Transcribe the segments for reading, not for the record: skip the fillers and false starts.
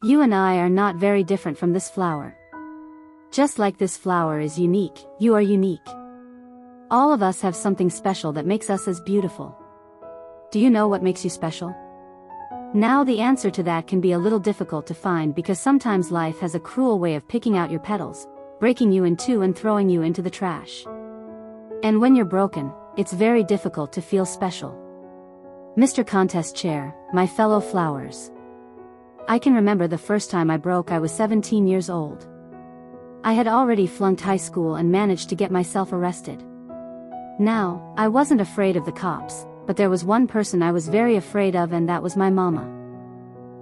You and I are not very different from this flower. Just like this flower is unique, you are unique. All of us have something special that makes us as beautiful. Do you know what makes you special? Now the answer to that can be a little difficult to find because sometimes life has a cruel way of picking out your petals, breaking you in two and throwing you into the trash. And when you're broken, it's very difficult to feel special. Mr. Contest Chair, my fellow flowers. I can remember the first time I broke. I was 17 years old. I had already flunked high school and managed to get myself arrested. Now, I wasn't afraid of the cops, but there was one person I was very afraid of, and that was my mama.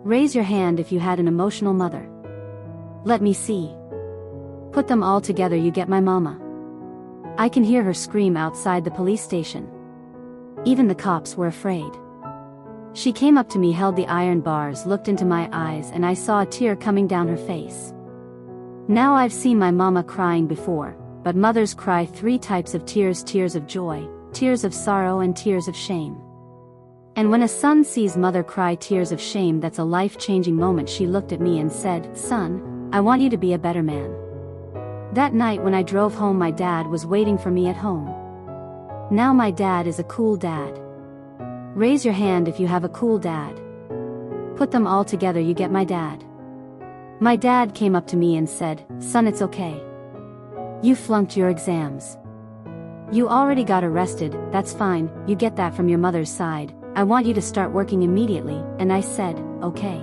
Raise your hand if you had an emotional mother. Let me see. Put them all together, you get my mama. I can hear her scream outside the police station. Even the cops were afraid. She came up to me, held the iron bars, looked into my eyes, and I saw a tear coming down her face. Now I've seen my mama crying before, but mothers cry 3 types of tears: tears of joy, tears of sorrow, and tears of shame. And when a son sees mother cry tears of shame, that's a life-changing moment. She looked at me and said, "Son, I want you to be a better man." That night when I drove home, my dad was waiting for me at home. Now my dad is a cool dad. Raise your hand if you have a cool dad. Put them all together, you get my dad. My dad came up to me and said, "Son, it's okay. You flunked your exams. You already got arrested, that's fine, you get that from your mother's side. I want you to start working immediately." And I said, "Okay."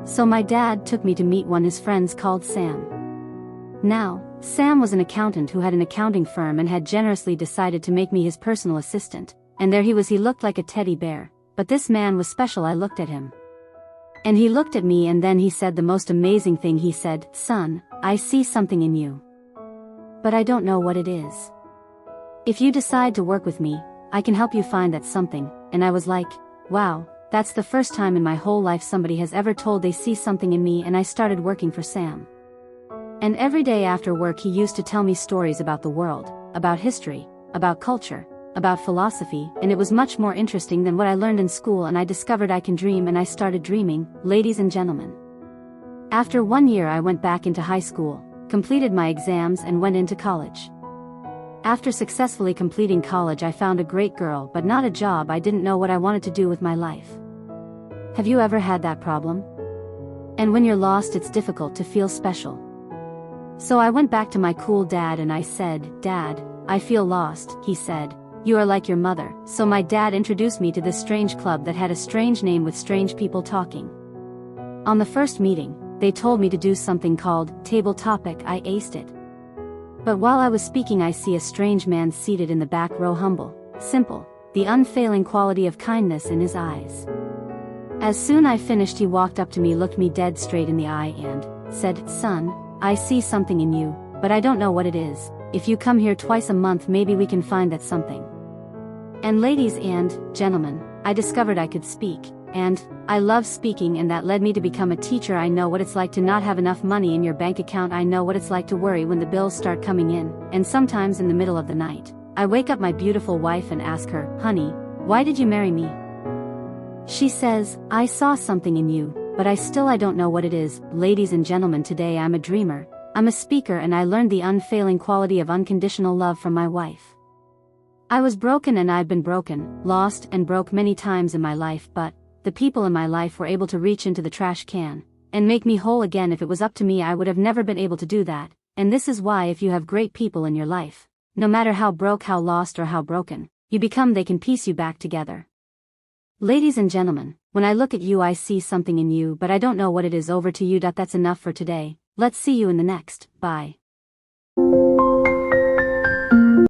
So my dad took me to meet one of his friends called Sam. Now, Sam was an accountant who had an accounting firm and had generously decided to make me his personal assistant. And there he was, he looked like a teddy bear, but this man was special. I looked at him. And he looked at me, and then he said the most amazing thing. He said, "Son, I see something in you. But I don't know what it is. If you decide to work with me, I can help you find that something." And I was like, wow, that's the first time in my whole life somebody has ever told they see something in me. And I started working for Sam. And every day after work he used to tell me stories about the world, about history, about culture, about philosophy, and it was much more interesting than what I learned in school. And I discovered I can dream, and I started dreaming, ladies and gentlemen. After 1 year I went back into high school, completed my exams, and went into college. After successfully completing college, I found a great girl, but not a job. I didn't know what I wanted to do with my life. Have you ever had that problem? And when you're lost, it's difficult to feel special. So I went back to my cool dad and I said, "Dad, I feel lost." He said, "You are like your mother." So my dad introduced me to this strange club that had a strange name with strange people talking. On the first meeting, they told me to do something called Table Topic. I aced it. But while I was speaking, I see a strange man seated in the back row, humble, simple, the unfailing quality of kindness in his eyes. As soon as I finished, he walked up to me, looked me dead straight in the eye, and said, "Son, I see something in you, but I don't know what it is. If you come here twice a month, maybe we can find that something." And ladies and gentlemen, I discovered I could speak, and I love speaking, and that led me to become a teacher. I know what it's like to not have enough money in your bank account. I know what it's like to worry when the bills start coming in, and sometimes in the middle of the night, I wake up my beautiful wife and ask her, "Honey, why did you marry me?" She says, "I saw something in you, but I don't know what it is." Ladies and gentlemen, today I'm a dreamer, I'm a speaker, and I learned the unfailing quality of unconditional love from my wife. I was broken, and I've been broken, lost, and broke many times in my life, but the people in my life were able to reach into the trash can and make me whole again. If it was up to me, I would have never been able to do that. And this is why, if you have great people in your life, no matter how broke, how lost, or how broken you become, they can piece you back together. Ladies and gentlemen, when I look at you, I see something in you, but I don't know what it is. Over to you. That's enough for today. Let's see you in the next. Bye.